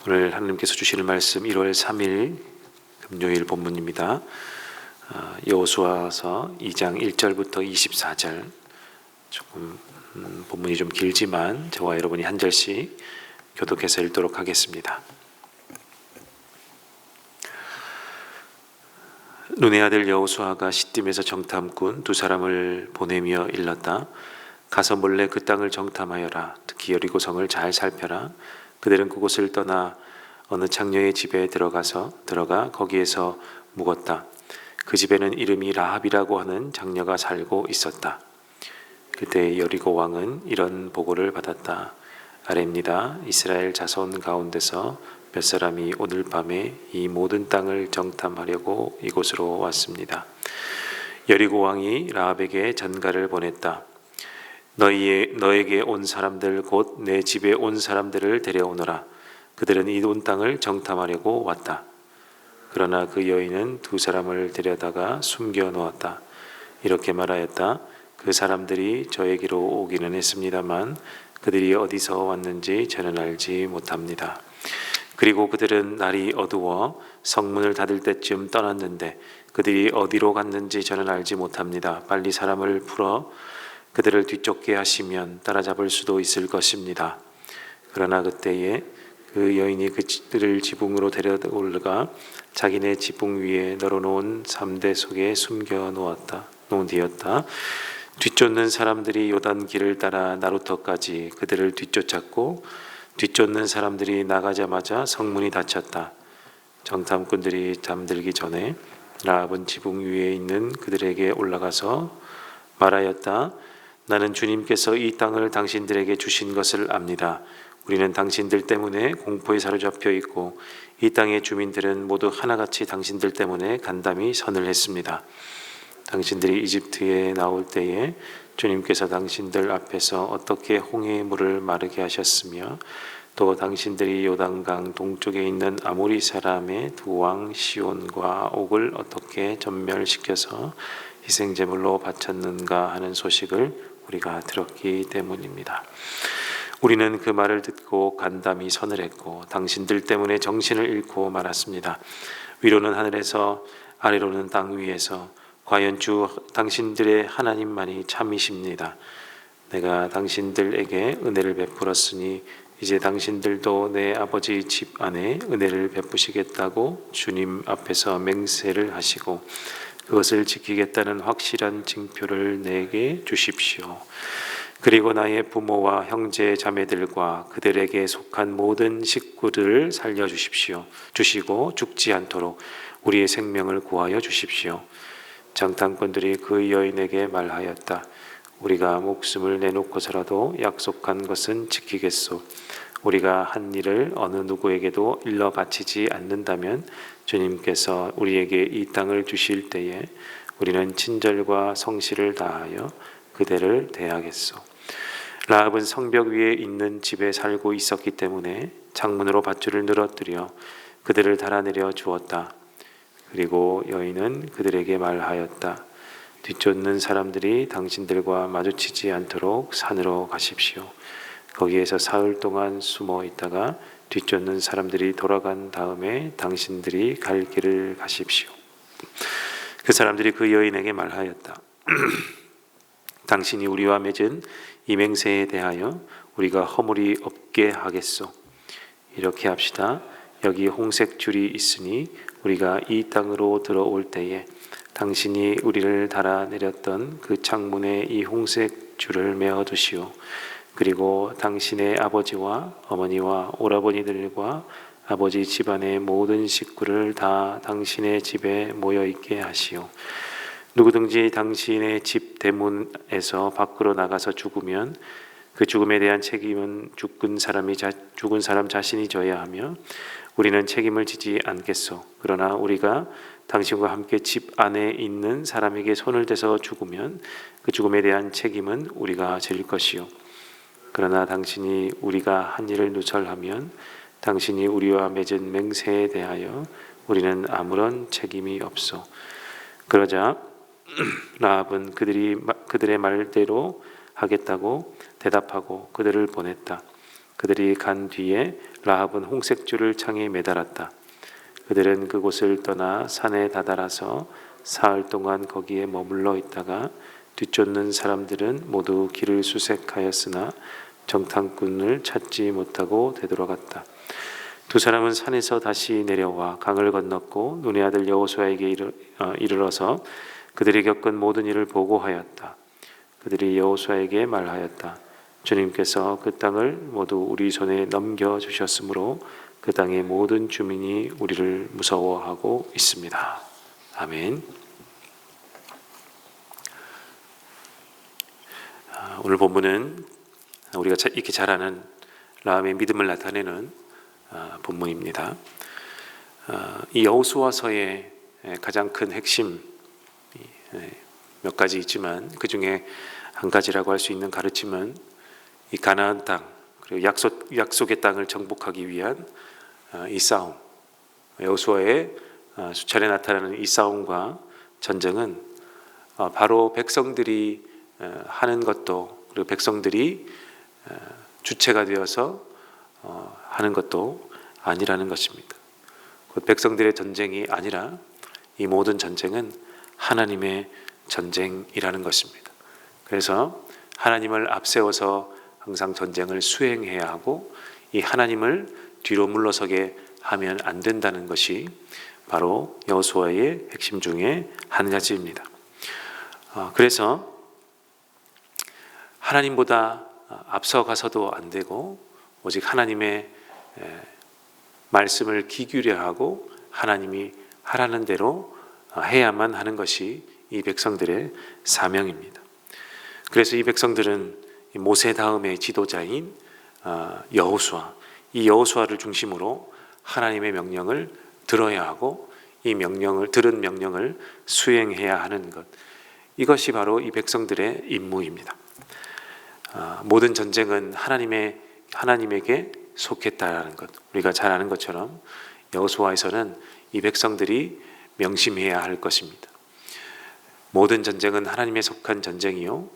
오늘 하나님께서 주시는 말씀 1월 3일 금요일 본문입니다. 여호수아서 2장 1절부터 24절. 조금 본문이 좀 길지만 저와 여러분이 한 절씩 교독해서 읽도록 하겠습니다. 눈의 아들 여호수아가 시딤에서 정탐꾼 두 사람을 보내며 일렀다. 가서 몰래 그 땅을 정탐하여라. 특히 여리고성을 잘 살펴라. 그들은 그곳을 떠나 어느 장녀의 집에 들어가 거기에서 묵었다. 그 집에는 이름이 라합이라고 하는 장녀가 살고 있었다. 그때 여리고 왕은 이런 보고를 받았다. 아뢰입니다. 이스라엘 자손 가운데서 몇 사람이 오늘 밤에 이 모든 땅을 정탐하려고 이곳으로 왔습니다. 여리고 왕이 라합에게 전가를 보냈다. 너에게 온 사람들 곧 내 집에 온 사람들을 데려오너라. 그들은 이 온 땅을 정탐하려고 왔다. 그러나 그 여인은 두 사람을 데려다가 숨겨 놓았다. 이렇게 말하였다. 그 사람들이 저에게로 오기는 했습니다만 그들이 어디서 왔는지 저는 알지 못합니다. 그리고 그들은 날이 어두워 성문을 닫을 때쯤 떠났는데 그들이 어디로 갔는지 저는 알지 못합니다. 빨리 사람을 풀어 그들을 뒤쫓게 하시면 따라잡을 수도 있을 것입니다. 그러나 그때에 그 여인이 그들을 지붕으로 데려올라가 자기네 지붕 위에 널어놓은 삼대 속에 숨겨 놓은 뒤였다. 뒤쫓는 사람들이 요단 길을 따라 나루터까지 그들을 뒤쫓았고 뒤쫓는 사람들이 나가자마자 성문이 닫혔다. 정탐꾼들이 잠들기 전에 라합은 지붕 위에 있는 그들에게 올라가서 말하였다. 나는 주님께서 이 땅을 당신들에게 주신 것을 압니다. 우리는 당신들 때문에 공포에 사로잡혀 있고 이 땅의 주민들은 모두 하나같이 당신들 때문에 간담이 선을 했습니다. 당신들이 이집트에 나올 때에 주님께서 당신들 앞에서 어떻게 홍해의 물을 마르게 하셨으며 또 당신들이 요단강 동쪽에 있는 아모리 사람의 두 왕 시온과 옥을 어떻게 전멸시켜서 희생제물로 바쳤는가 하는 소식을 우리가 들었기 때문입니다. 우리는 그 말을 듣고 간담이 선을 했고 당신들 때문에 정신을 잃고 말았습니다. 위로는 하늘에서 아래로는 땅 위에서 과연 주 당신들의 하나님만이 참이십니다. 내가 당신들에게 은혜를 베풀었으니 이제 당신들도 내 아버지 집 안에 은혜를 베푸시겠다고 주님 앞에서 맹세를 하시고 그것을 지키겠다는 확실한 징표를 내게 주십시오. 그리고 나의 부모와 형제 자매들과 그들에게 속한 모든 식구들을 주시고 죽지 않도록 우리의 생명을 구하여 주십시오. 정탐꾼들이 그 여인에게 말하였다. 우리가 목숨을 내놓고서라도 약속한 것은 지키겠소. 우리가 한 일을 어느 누구에게도 일러 바치지 않는다면 주님께서 우리에게 이 땅을 주실 때에 우리는 친절과 성실을 다하여 그대를 대하겠소. 라합은 성벽 위에 있는 집에 살고 있었기 때문에 창문으로 밧줄을 늘어뜨려 그들을 달아내려 주었다. 그리고 여인은 그들에게 말하였다. 뒤쫓는 사람들이 당신들과 마주치지 않도록 산으로 가십시오. 거기에서 사흘 동안 숨어 있다가 뒤쫓는 사람들이 돌아간 다음에 당신들이 갈 길을 가십시오. 그 사람들이 그 여인에게 말하였다. 당신이 우리와 맺은 이 맹세에 대하여 우리가 허물이 없게 하겠소. 이렇게 합시다. 여기 홍색 줄이 있으니 우리가 이 땅으로 들어올 때에 당신이 우리를 달아내렸던 그 창문에 이 홍색 줄을 메어 두시오. 그리고 당신의 아버지와 어머니와 오라버니들과 아버지 집안의 모든 식구를 다 당신의 집에 모여 있게 하시오. 누구든지 당신의 집 대문에서 밖으로 나가서 죽으면 그 죽음에 대한 책임은 죽은 사람 자신이 져야 하며 우리는 책임을 지지 않겠소. 그러나 우리가 당신과 함께 집 안에 있는 사람에게 손을 대서 죽으면 그 죽음에 대한 책임은 우리가 질 것이요. 그러나 당신이 우리가 한 일을 누설하면 당신이 우리와 맺은 맹세에 대하여 우리는 아무런 책임이 없소. 그러자 라합은 그들의 말대로 하겠다고 대답하고 그들을 보냈다. 그들이 간 뒤에 라합은 홍색줄을 창에 매달았다. 그들은 그곳을 떠나 산에 다다라서 사흘 동안 거기에 머물러 있다가 뒤쫓는 사람들은 모두 길을 수색하였으나 정탐꾼을 찾지 못하고 되돌아갔다. 두 사람은 산에서 다시 내려와 강을 건넜고 눈의 아들 여호수아에게 이르러서 그들이 겪은 모든 일을 보고하였다. 그들이 여호수아에게 말하였다. 주님께서 그 땅을 모두 우리 손에 넘겨주셨으므로 그 땅의 모든 주민이 우리를 무서워하고 있습니다. 아멘. 오늘 본문은 우리가 이렇게 잘 아는 라합의 믿음을 나타내는 본문입니다. 이 여호수아서의 가장 큰 핵심 몇 가지 있지만 그 중에 한 가지라고 할 수 있는 가르침은 이 가나안 땅 그리고 약속의 땅을 정복하기 위한 이 싸움, 여호수아의 수차례 나타나는 이 싸움과 전쟁은 바로 백성들이 하는 것도 그리고 백성들이 주체가 되어서 하는 것도 아니라는 것입니다. 곧 백성들의 전쟁이 아니라 이 모든 전쟁은 하나님의 전쟁이라는 것입니다. 그래서 하나님을 앞세워서 항상 전쟁을 수행해야 하고 이 하나님을 뒤로 물러서게 하면 안 된다는 것이 바로 여호수아의 핵심 중에 한 가지입니다. 그래서 하나님보다 앞서가서도 안 되고 오직 하나님의 말씀을 귀 기울여야 하고 하나님이 하라는 대로 해야만 하는 것이 이 백성들의 사명입니다. 그래서 이 백성들은 모세 다음의 지도자인 여호수아, 이 여호수아를 중심으로 하나님의 명령을 들어야 하고 이 들은 명령을 수행해야 하는 것, 이것이 바로 이 백성들의 임무입니다. 모든 전쟁은 하나님에게 속했다라는 것, 우리가 잘 아는 것처럼 여호수아에서는 이 백성들이 명심해야 할 것입니다. 모든 전쟁은 하나님에 속한 전쟁이요,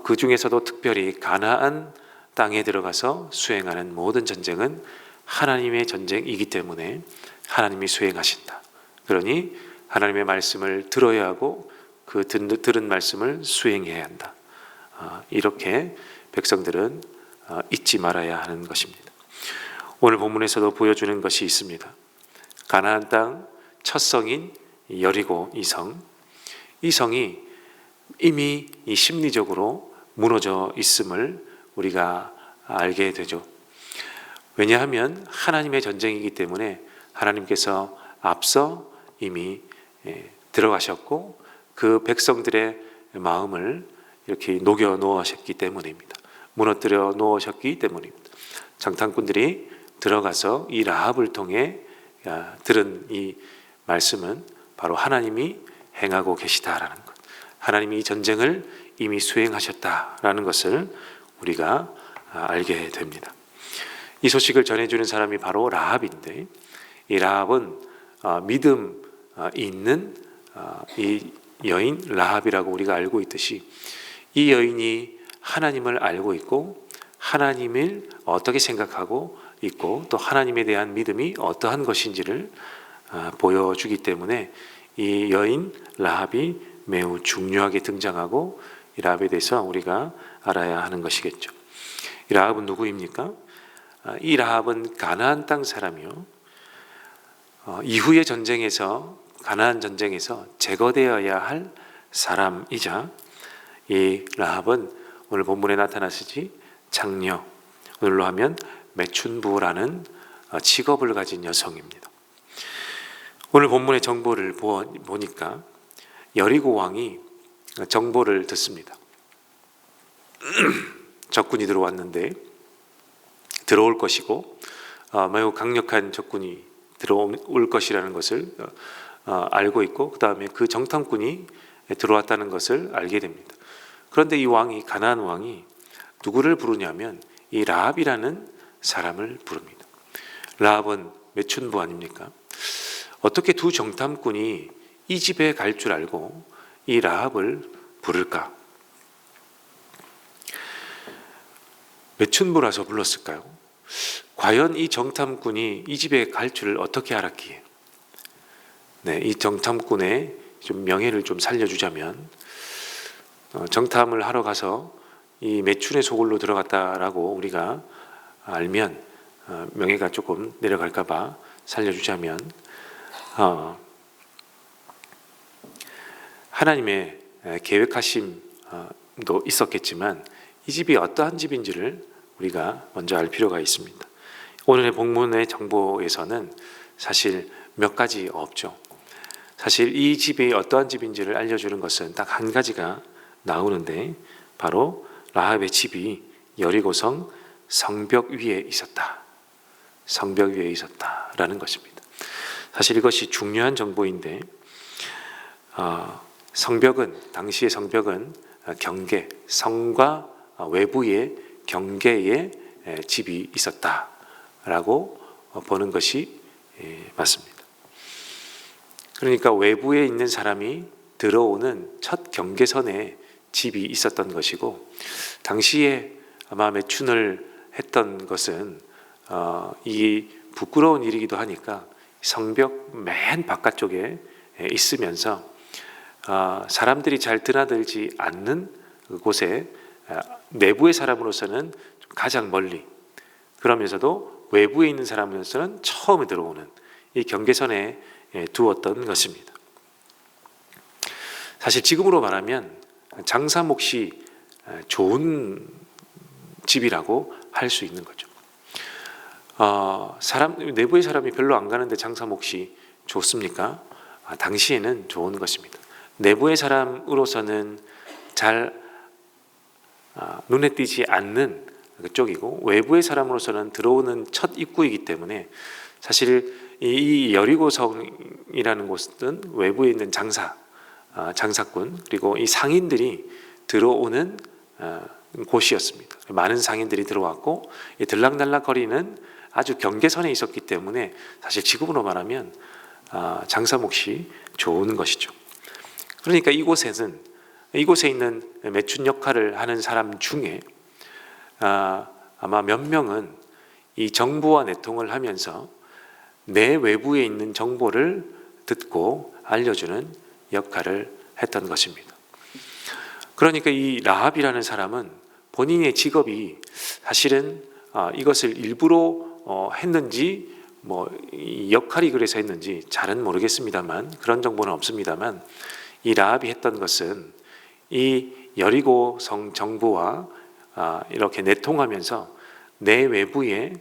그 중에서도 특별히 가나안 땅에 들어가서 수행하는 모든 전쟁은 하나님의 전쟁이기 때문에 하나님이 수행하신다. 그러니 하나님의 말씀을 들어야 하고 그 들은 말씀을 수행해야 한다. 이렇게 백성들은 잊지 말아야 하는 것입니다. 오늘 본문에서도 보여주는 것이 있습니다. 가나안 땅 첫 성인 여리고 이 성이 이미 심리적으로 무너져 있음을 우리가 알게 되죠. 왜냐하면 하나님의 전쟁이기 때문에 하나님께서 앞서 이미 들어가셨고 그 백성들의 마음을 이렇게 녹여 놓으셨기 때문입니다. 무너뜨려 놓으셨기 때문입니다. 정탐꾼들이 들어가서 이 라합을 통해 들은 이 말씀은 바로 하나님이 행하고 계시다라는 것, 하나님이 이 전쟁을 이미 수행하셨다라는 것을 우리가 알게 됩니다. 이 소식을 전해주는 사람이 바로 라합인데, 이 라합은 믿음 있는 이 여인 라합이라고 우리가 알고 있듯이 이 여인이 하나님을 알고 있고 하나님을 어떻게 생각하고 있고 또 하나님에 대한 믿음이 어떠한 것인지를 보여주기 때문에 이 여인 라합이 매우 중요하게 등장하고 이 라합에 대해서 우리가 알아야 하는 것이겠죠. 이 라합은 누구입니까? 이 라합은 가나안 땅 사람이요, 이후의 전쟁에서 가나안 전쟁에서 제거되어야 할 사람이자 이 라합은 오늘 본문에 나타나시지 장녀, 오늘로 하면 매춘부라는 직업을 가진 여성입니다. 오늘 본문의 정보를 보니까 여리고 왕이 정보를 듣습니다. 적군이 들어왔는데 들어올 것이고 매우 강력한 적군이 들어올 것이라는 것을 알고 있고 그 다음에 그 정탐꾼이 들어왔다는 것을 알게 됩니다. 그런데 이 왕이, 가나안 왕이 누구를 부르냐면 이 라합이라는 사람을 부릅니다. 라합은 매춘부 아닙니까? 어떻게 두 정탐꾼이 이 집에 갈 줄 알고 이 라합을 부를까? 매춘부라서 불렀을까요? 과연 이 정탐꾼이 이 집에 갈 줄을 어떻게 알았기에? 네, 이 정탐꾼의 좀 명예를 좀 살려주자면, 정탐을 하러 가서 이 매춘의 소굴로 들어갔다라고 우리가 알면 명예가 조금 내려갈까봐 살려주자면, 하나님의 계획하심도 있었겠지만 이 집이 어떠한 집인지를 우리가 먼저 알 필요가 있습니다. 오늘의 본문의 정보에서는 사실 몇 가지 없죠. 사실 이 집이 어떠한 집인지를 알려주는 것은 딱 한 가지가 나오는데, 바로 라합의 집이 여리고성 성벽 위에 있었다. 성벽 위에 있었다라는 것입니다. 사실 이것이 중요한 정보인데, 당시의 성벽은 경계, 성과 외부의 경계에 집이 있었다라고 보는 것이 맞습니다. 그러니까 외부에 있는 사람이 들어오는 첫 경계선에 집이 있었던 것이고, 당시에 아마 매춘을 했던 것은 이 부끄러운 일이기도 하니까 성벽 맨 바깥쪽에 있으면서 사람들이 잘 드나들지 않는 곳에 내부의 사람으로서는 가장 멀리, 그러면서도 외부에 있는 사람으로서는 처음에 들어오는 이 경계선에 두었던 것입니다. 사실 지금으로 말하면 장사 몫이 좋은 집이라고 할 수 있는 거죠. 내부의 사람이 별로 안 가는데 장사 몫이 좋습니까? 당시에는 좋은 것입니다. 내부의 사람으로서는 잘 눈에 띄지 않는 그쪽이고, 외부의 사람으로서는 들어오는 첫 입구이기 때문에 사실 이 여리고성이라는 곳은 외부에 있는 장사꾼, 그리고 이 상인들이 들어오는 곳이었습니다. 많은 상인들이 들어왔고, 이 들락날락거리는 아주 경계선에 있었기 때문에 사실 지금으로 말하면 장사 몫이 좋은 것이죠. 그러니까 이곳에 있는 매춘 역할을 하는 사람 중에 아마 몇 명은 이 정보와 내통을 하면서 내 외부에 있는 정보를 듣고 알려주는 역할을 했던 것입니다. 그러니까 이 라합이라는 사람은 본인의 직업이 사실은 이것을 일부러 했는지, 이 역할이 그래서 했는지 잘은 모르겠습니다만, 그런 정보는 없습니다만, 이 라합이 했던 것은 이 여리고성 정부와 이렇게 내통하면서 내 외부의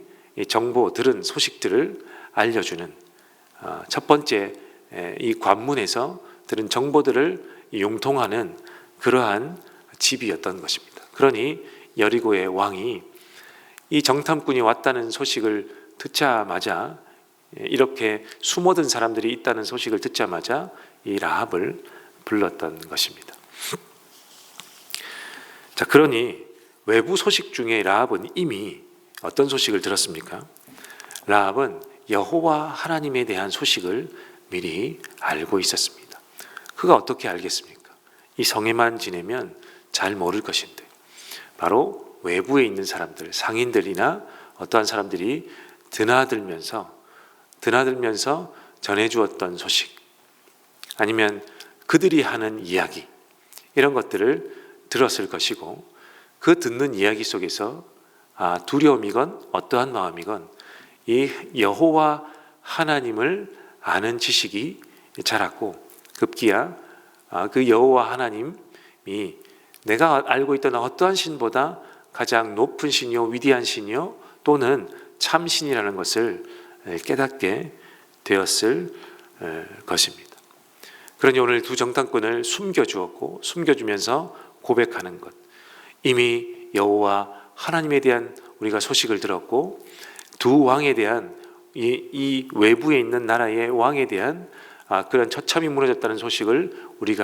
정보, 들은 소식들을 알려주는, 첫 번째 이 관문에서 들은 정보들을 용통하는 그러한 집이었던 것입니다. 그러니 여리고의 왕이 이 정탐꾼이 왔다는 소식을 듣자마자, 이렇게 숨어든 사람들이 있다는 소식을 듣자마자 이 라합을 불렀던 것입니다. 자, 그러니 외부 소식 중에 라합은 이미 어떤 소식을 들었습니까? 라합은 여호와 하나님에 대한 소식을 미리 알고 있었습니다. 그가 어떻게 알겠습니까? 이 성에만 지내면 잘 모를 것인데, 바로 외부에 있는 사람들, 상인들이나 어떠한 사람들이 드나들면서 전해주었던 소식, 아니면 그들이 하는 이야기, 이런 것들을 들었을 것이고, 그 듣는 이야기 속에서 두려움이건 어떠한 마음이건 이 여호와 하나님을 아는 지식이 자랐고, 급기야 그 여호와 하나님이 내가 알고 있던 어떠한 신보다 가장 높은 신이요, 위대한 신이요, 또는 참신이라는 것을 깨닫게 되었을 것입니다. 그러니 오늘 두 정탐꾼을 숨겨주었고, 숨겨주면서 고백하는 것, 이미 여호와 하나님에 대한 우리가 소식을 들었고, 두 왕에 대한 이 외부에 있는 나라의 왕에 대한 그런 처참히 무너졌다는 소식을 우리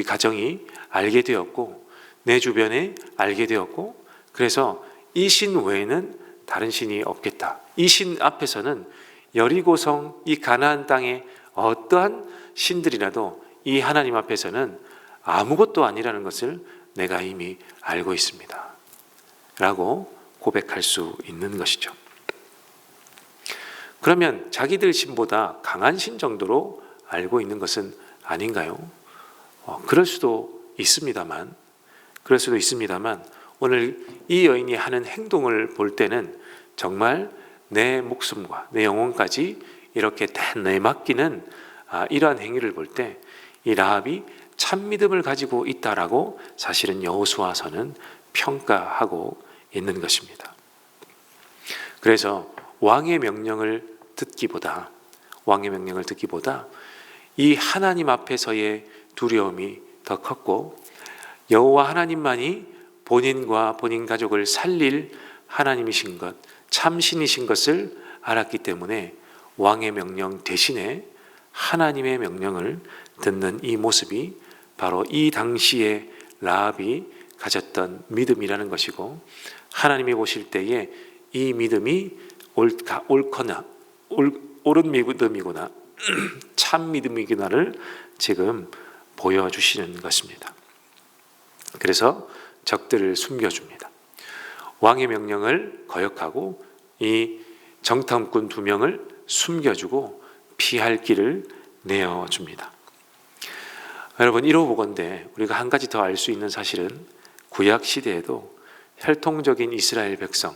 가정이 알게 되었고, 내 주변에 알게 되었고, 그래서 이 신 외에는 다른 신이 없겠다. 이 신 앞에서는 여리고성, 이 가나안 땅의 어떠한 신들이라도 이 하나님 앞에서는 아무것도 아니라는 것을 내가 이미 알고 있습니다 라고 고백할 수 있는 것이죠. 그러면 자기들 신보다 강한 신 정도로 알고 있는 것은 아닌가요? 그럴 수도 있습니다만 오늘 이 여인이 하는 행동을 볼 때는 정말 내 목숨과 내 영혼까지 이렇게 다 내맡기는 이러한 행위를 볼 때 이 라합이 참 믿음을 가지고 있다라고 사실은 여호수아서는 평가하고 있는 것입니다. 그래서 왕의 명령을 듣기보다 이 하나님 앞에서의 두려움이 더 컸고, 여호와 하나님만이 본인과 본인 가족을 살릴 하나님이신 것, 참신이신 것을 알았기 때문에 왕의 명령 대신에 하나님의 명령을 듣는 이 모습이 바로 이 당시에 라합이 가졌던 믿음이라는 것이고, 하나님이 보실 때에 이 믿음이 옳은 믿음이구나 참 믿음이구나를 지금 보여주시는 것입니다. 그래서 적들을 숨겨줍니다. 왕의 명령을 거역하고 이 정탐꾼 2명을 숨겨주고 피할 길을 내어줍니다. 여러분, 이러고 보건대 우리가 한 가지 더 알 수 있는 사실은 구약 시대에도 혈통적인 이스라엘 백성,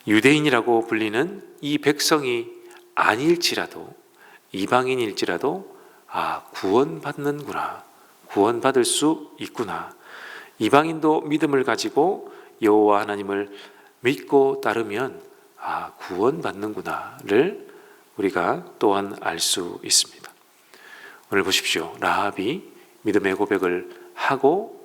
유대인이라고 불리는 이 백성이 아닐지라도, 이방인일지라도 구원받는구나, 구원받을 수 있구나, 이방인도 믿음을 가지고 여호와 하나님을 믿고 따르면 구원받는구나를 우리가 또한 알 수 있습니다. 오늘 보십시오. 라합이 믿음의 고백을 하고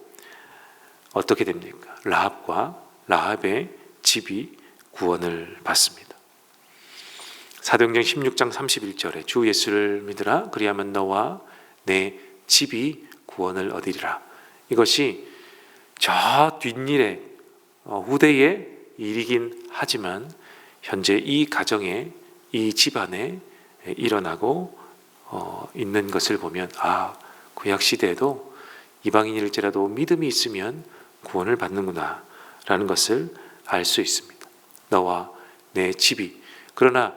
어떻게 됩니까? 라합과 라합의 집이 구원을 받습니다. 사도행전 16장 31절에 주 예수를 믿으라, 그리하면 너와 내 집이 구원을 얻으리라. 이것이 저 뒷일에 후대의 일이긴 하지만 현재 이 가정에, 이 집안에 일어나고 있는 것을 보면 구약 시대에도 이방인일지라도 믿음이 있으면 구원을 받는구나 라는 것을 알 수 있습니다. 너와 내 집이, 그러나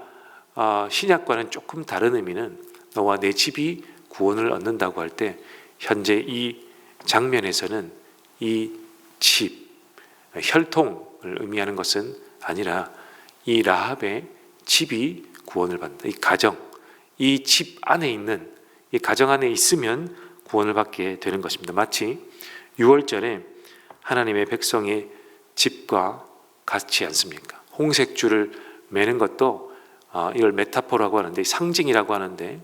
신약과는 조금 다른 의미는 너와 내 집이 구원을 얻는다고 할 때 현재 이 장면에서는 이 집, 혈통을 의미하는 것은 아니라 이 라합의 집이 구원을 받는다. 이 가정, 이 집 안에 있는, 이 가정 안에 있으면 구원을 받게 되는 것입니다. 마치 6월절에 하나님의 백성의 집과 같지 않습니까? 홍색줄을 매는 것도 이걸 메타포라고 하는데, 상징이라고 하는데,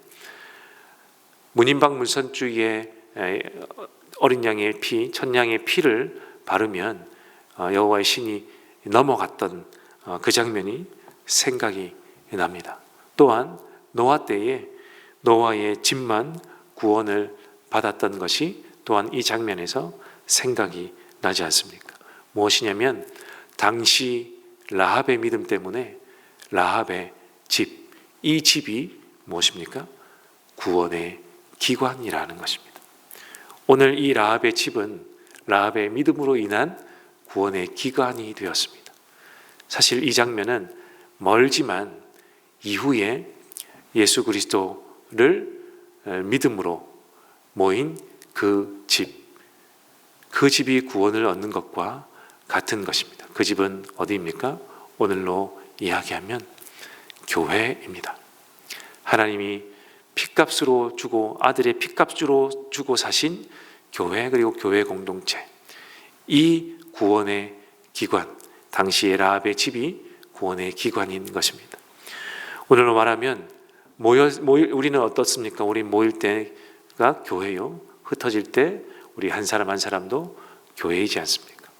문인방 문선주에 어린 양의 피, 천양의 피를 바르면 여호와의 신이 넘어갔던 그 장면이 생각이 납니다. 또한 노아 때에 노아의 집만 구원을 받았던 것이 또한 이 장면에서 생각이 나지 않습니까? 무엇이냐면 당시 라합의 믿음 때문에 라합의 집, 이 집이 무엇입니까? 구원의 기관이라는 것입니다. 오늘 이 라합의 집은 라합의 믿음으로 인한 구원의 기관이 되었습니다. 사실 이 장면은 멀지만 이후에 예수 그리스도를 믿음으로 모인 그 집이 구원을 얻는 것과 같은 것입니다. 그 집은 어디입니까? 오늘로 이야기하면 교회입니다. 하나님이 피값으로 주고, 아들의 피값으로 주고 사신 교회, 그리고 교회 공동체, 이 구원의 기관, 당시의 라합의 집이 구원의 기관인 것입니다. 오늘로 말하면 우리는 어떻습니까? 우리 모일 때가 교회요, 흩어질 때 우리 한 사람 한 사람도 교회이지 않습니까?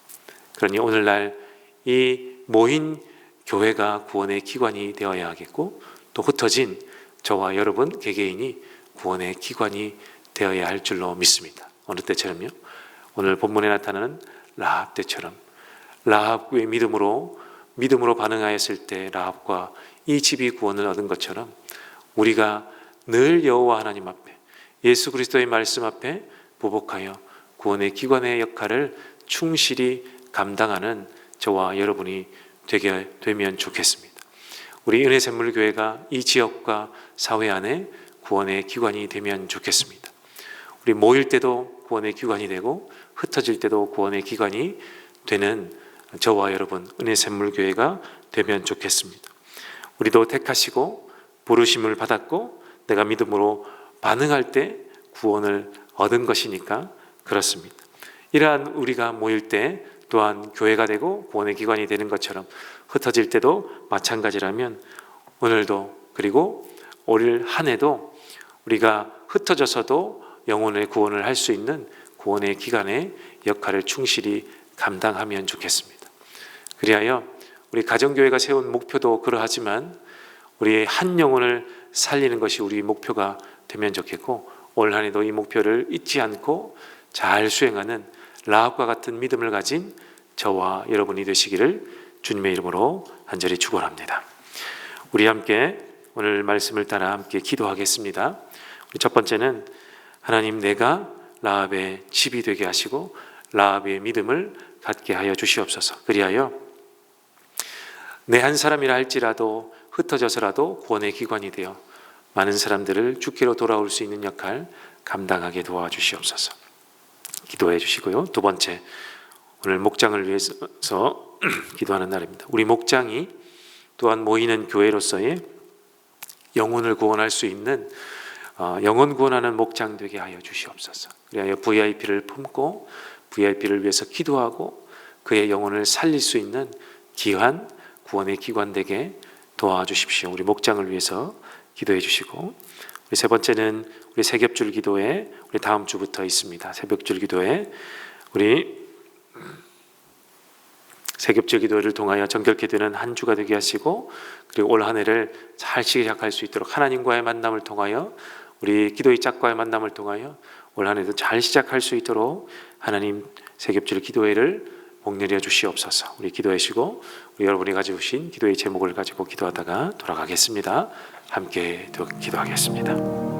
그러니 오늘날 이 모인 교회가 구원의 기관이 되어야 하겠고, 또 흩어진 저와 여러분 개개인이 구원의 기관이 되어야 할 줄로 믿습니다. 어느 때처럼요? 오늘 본문에 나타나는 라합 때처럼, 라합의 믿음으로 반응하였을 때 라합과 이 집이 구원을 얻은 것처럼 우리가 늘 여호와 하나님 앞에, 예수 그리스도의 말씀 앞에 보복하여 구원의 기관의 역할을 충실히 감당하는 저와 여러분이 되게 되면 좋겠습니다. 우리 은혜샘물교회가 이 지역과 사회 안에 구원의 기관이 되면 좋겠습니다. 우리 모일 때도 구원의 기관이 되고 흩어질 때도 구원의 기관이 되는 저와 여러분 은혜샘물교회가 되면 좋겠습니다. 우리도 택하시고 부르심을 받았고 내가 믿음으로 반응할 때 구원을 얻은 것이니까 그렇습니다. 이러한 우리가 모일 때 또한 교회가 되고 구원의 기관이 되는 것처럼 흩어질 때도 마찬가지라면 오늘도 그리고 올 한 해도 우리가 흩어져서도 영혼의 구원을 할 수 있는 구원의 기관의 역할을 충실히 감당하면 좋겠습니다. 그리하여 우리 가정교회가 세운 목표도 그러하지만 우리의 한 영혼을 살리는 것이 우리 목표가 되면 좋겠고 올 한 해도 이 목표를 잊지 않고 잘 수행하는 라합과 같은 믿음을 가진 저와 여러분이 되시기를 주님의 이름으로 간절히 축원합니다. 우리 함께 오늘 말씀을 따라 함께 기도하겠습니다. 우리 첫 번째는 하나님 내가 라합의 집이 되게 하시고 라합의 믿음을 갖게 하여 주시옵소서. 그리하여 내 한 사람이라 할지라도 흩어져서라도 구원의 기관이 되어 많은 사람들을 주께로 돌아올 수 있는 역할 감당하게 도와주시옵소서. 기도해 주시고요. 두 번째, 오늘 목장을 위해서 기도하는 날입니다. 우리 목장이 또한 모이는 교회로서의 영혼을 구원할 수 있는 영혼 구원하는 목장 되게 하여 주시옵소서. 그리하여 VIP를 품고 VIP를 위해서 기도하고 그의 영혼을 살릴 수 있는 귀한 구원의 기관 되게 도와주십시오. 우리 목장을 위해서 기도해 주시고, 우리 세 번째는 우리 새벽줄 기도회 우리 다음 주부터 있습니다. 새벽줄 기도회 우리 새벽줄 기도를 통하여 정결케 되는 한 주가 되게 하시고 그리고 올 한 해를 잘 시작할 수 있도록 하나님과의 만남을 통하여 우리 기도의 짝과의 만남을 통하여 올 한 해도 잘 시작할 수 있도록 하나님 새벽줄 기도회를 복내려 주시옵소서. 우리 기도하시고 우리 여러분이 가지고 오신 기도의 제목을 가지고 기도하다가 돌아가겠습니다. 함께 기도하겠습니다.